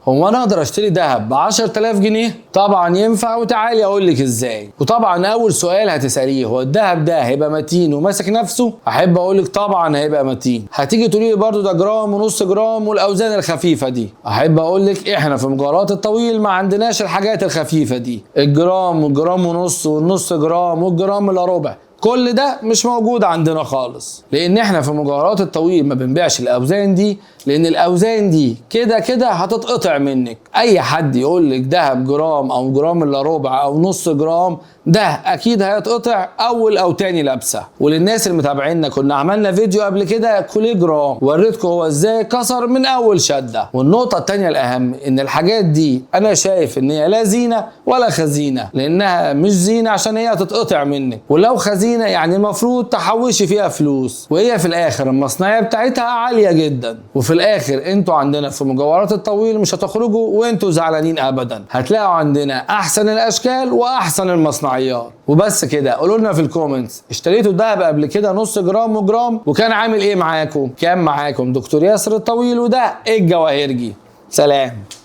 هو انا اقدر اشتري ذهب ب 10000 جنيه؟ طبعا ينفع، وتعالي اقول لك ازاي. وطبعا اول سؤال هتساليه، هو الذهب ده هيبقى متين وماسك نفسه؟ احب اقول لك طبعا هيبقى متين. هتيجي تقولي لي برده ده جرام ونص جرام والاوزان الخفيفه دي. احب اقول لك احنا في مجوهرات الطويل ما عندناش الحاجات الخفيفه دي، الجرام والجرام ونص والنص جرام والجرام الا ربع، كل ده مش موجود عندنا خالص. لان احنا في مجوهرات الطويل ما بنبيعش الاوزان دي، لان الاوزان دي كده كده هتتقطع منك. اي حد يقول لك دهب جرام او جرام الا ربع او نص جرام، ده اكيد هيتقطع اول او تاني لبسه. وللناس اللي متابعينا كنا عملنا فيديو قبل كده كوليه جرام، وريتكم هو ازاي كسر من اول شده. والنقطه التانيه الاهم، ان الحاجات دي انا شايف ان هي لا زينه ولا خزينه، لانها مش زينه عشان هي هتتقطع منك، ولو خزينه يعني المفروض تحوشي فيها فلوس، وهي في الاخر المصنعيه بتاعتها عاليه جدا. وفي الاخر انتوا عندنا في مجوهرات الطويل مش هتخرجوا وانتوا زعلانين ابدا، هتلاقوا عندنا احسن الاشكال واحسن المصنعيات. وبس كده. قولوا لنا في الكومنتس، اشتريتوا الدهب قبل كده نص جرام وجرام وكان عامل ايه معاكم؟ كان معاكم دكتور ياسر الطويل، وده الجواهرجي. سلام.